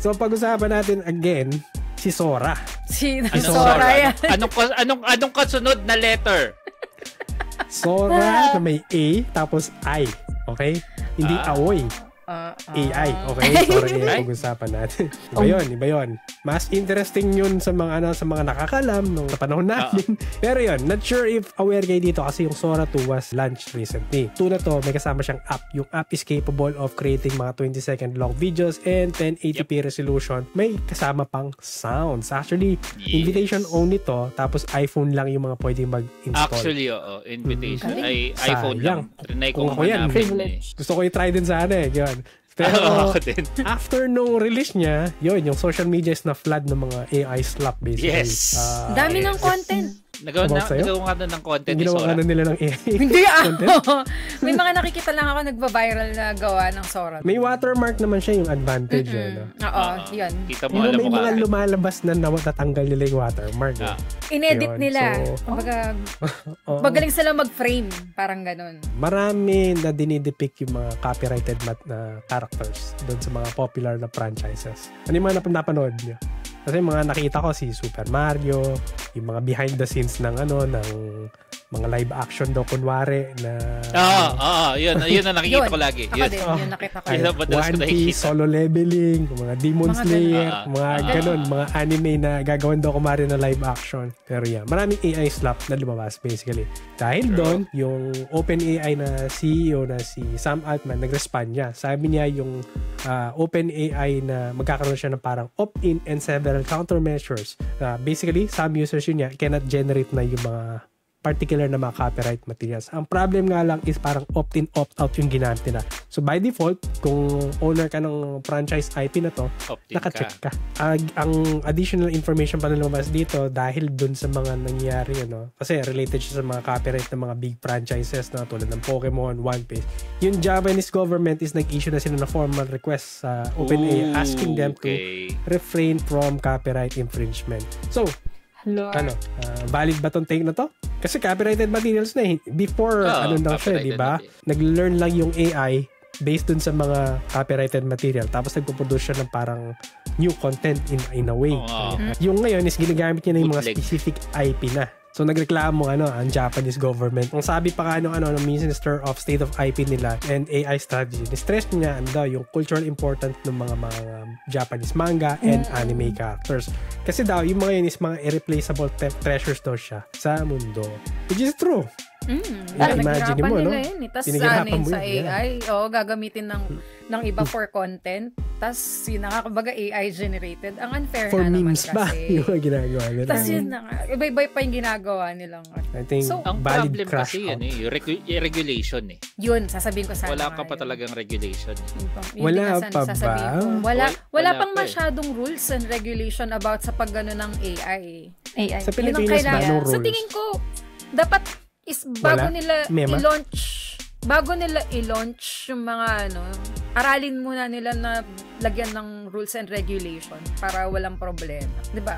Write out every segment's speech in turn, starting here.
So, pag-usapan natin again, si Sora. Sora yan. Anong kasunod na letter? Sora na may A, tapos I. Okay? Hindi aoy. AI. Okay? Sora AI pag-usapan natin. Iba yun. Mas interesting yun sa mga sa mga nakakalam nung panahon natin. Pero yun, not sure if aware kayo dito kasi yung Sora 2 was launched recently. 2 na to, may kasama siyang app. Yung app is capable of creating mga 20-second long videos and 1080p resolution. May kasama pang sounds. Actually, invitation only to, tapos iPhone lang yung mga pwedeng mag-install. Actually, invitation ay iPhone lang. Trinay ko naman namin. Gusto ko i-try din sana Yun. Pero after nung release niya, yung social media is na-flood ng mga AI slap basically. Yes. Dami ng content. Nagawa nga ng content ni Ginawa Sora. nila ng AI. Hindi May mga nakikita lang ako nagba-viral na gawa ng Sora. May watermark naman siya yung advantage. Oo, yun. Kita mo, alam may mo mga lumalabas na natatanggal nila yung watermark. Inedit nila. Magaling sila mag-frame. Parang ganun. Marami na dinidepict yung mga copyrighted na characters doon sa mga popular na franchises. Ano yung mga napanood niyo? Kasi mga nakita ko si Super Mario, yung mga behind the scenes ng mga live action daw kunwari na yun na nakikita ko lagi. Yun nakita ko. One Piece, Solo Leveling, mga Demon Slayer, mga ganun, mga anime na gagawin daw kumari na live action. Pero maraming AI slap na lumabas basically. Dahil doon, yung OpenAI na CEO na si Sam Altman, nag-respond niya. Sabi niya yung OpenAI na magkakaroon siya ng parang opt-in and several countermeasures. Basically, some users yun cannot generate na yung mga particular na mga copyright materials. Ang problem nga lang is parang opt-in, opt-out yung ginamit nila. So by default, kung owner ka ng franchise IP na to, naka-check ka. Ang additional information pa na lumabas dito dahil dun sa mga nangyayari, kasi related siya sa mga copyright ng mga big franchises na tulad ng Pokemon, One Piece. Yung Japanese government is nag-issue na sila ng formal request sa OpenAI asking them to refrain from copyright infringement. So, valid ba tong take na to? Kasi copyrighted materials na before siya, di ba? Nag-learn lang yung AI based dun sa mga copyrighted material tapos nagpo-produce siya ng parang new content in a way. Yung ngayon is ginagamit niya na yung mga specific IP na. So nagreklamo ang Japanese government. Ang sabi pa ng Minister of State of IP nila and AI strategy. Ni-stress niya yung cultural importance ng mga Japanese manga and anime characters. Kasi daw yung mga yun is mga irreplaceable treasures daw siya sa mundo. Which is true. Imagine mo, nila yun. Tapos sa AI, gagamitin ng iba for content. Tapos nakakabaga AI generated. Ang unfair for na naman memes kasi. Ba yung ginagawa nila? Tapos yun na nga. Iba-iba pa yung ginagawa nilang. I think ang valid problem crash kasi yung regulation Yun, sasabihin ko sana. Wala ka pa talagang regulation. Wala pa ba? Wala pang masyadong rules and regulation about sa paggano ng AI. Sa Pilipinas ba, no rules? Sa tingin ko, dapat bago nila i-launch yung mga aralin muna nila na lagyan ng rules and regulation para walang problema. Diba?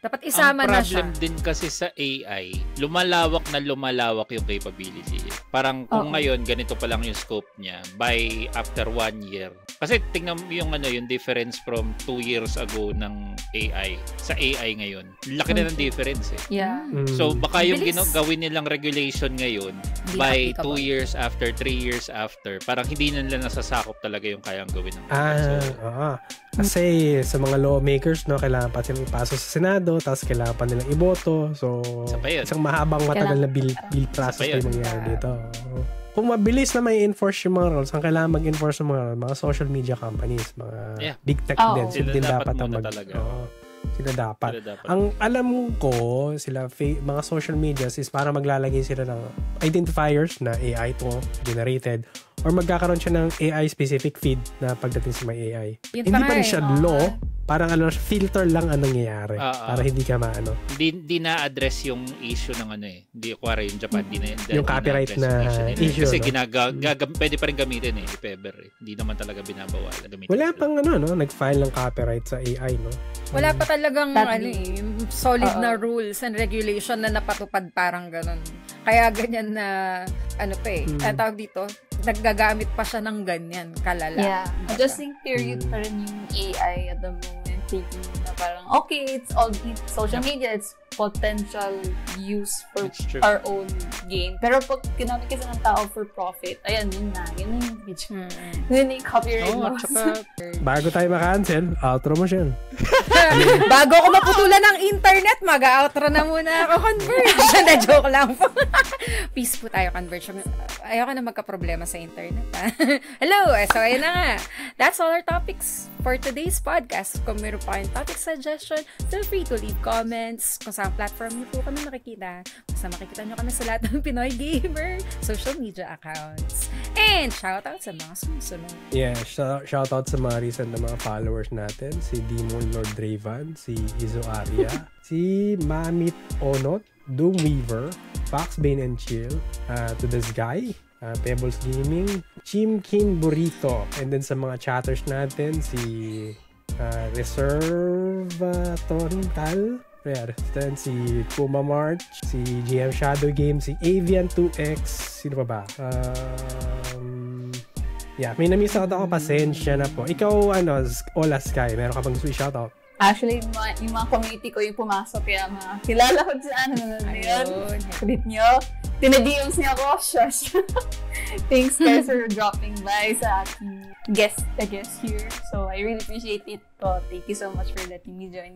Dapat isama na siya. Ang problem din kasi sa AI, lumalawak yung capability. Parang kung ngayon, ganito pa lang yung scope niya, by after 1 year. Kasi tingnan mo yung difference from 2 years ago ng AI sa AI ngayon. Laki na ng difference Yeah. So baka yung gawin nilang regulation ngayon, by 2 years after, 3 years after, parang hindi na nila nasasakop talaga yung kayang gawin ng kasi sa mga lawmakers kailangan pa silang ipasa sa Senado, tapos kailangan pa nilang iboto, so isang mahabang matagal na bill process pa yung mangyayari dito. Kung mabilis na may enforce yung mga rules, ang kailangan mag-enforce yung mga social media companies, mga big tech din, sila din dapat sila dapat. Ang alam ko, mga social medias is para maglalagay sila ng identifiers na AI to generated or magkakaroon siya ng AI specific feed na pagdating sa may AI. Hindi pa rin siya law, parang filter lang ang nangyayari para hindi ka Hindi na-address yung issue ng Hindi kuwari yung Japan, yung copyright na issue. Kasi pwede pa rin gamitin if ever. Hindi naman talaga binabawal gamitin. Wala pang nag-file ng copyright sa AI, no? Wala pa talagang solid na rules and regulation na napatupad parang ganun. Kaya ganyan na tawag dito, naggagamit pa siya ng ganyan, kalala. Yeah. Adjusting period pa rin yung AI at the moment. Thinking na parang, okay, it's social media, it's potential use for our own gain. Pero pag ginamit kasi ng tao for profit, ayan, yun na yung bitch. Yun na yung copyright laws. Bago tayo maka-cancel, outro mo siya. Bago ako maputulan ng internet, mag-outro na muna ako, Converge. Na-joke lang po. Peace po tayo, Converge. Ayoko na magka-problema sa internet. Hello! So, ayun na nga. That's all our topics for today's podcast. Kung meron pa kayong topic suggestion, feel free to leave comments. Kung saan platform niyo po kami nakikita. Basta makikita niyo kami sa lahat ng Pinoy Gamer social media accounts. And shoutout sa mga sumusunod. Yeah, shoutout sa mga recent na mga followers natin. Si Demon Lord Draven, si Izo Aria, si Mamit Onot, Doomweaver, Foxbane and Chill, To This Guy, Pebbles Gaming, Chimkin Burrito, and then sa mga chatters natin, si Reserve Torintal, then si Puma March, si GM Shadow Game, si Avian 2X, sino pa ba? Yeah, may namiss ako, pasensya na po. Ikaw, Ola Sky, meron ka bang shoutout? Actually, yung mga community ko yung pumasok, kaya mga kilala ko dyan, yun, kulit nyo, tinadiyos niya ako, shush. Thanks guys for dropping by sa aking guest here. So, I really appreciate it. Thank you so much for letting me join.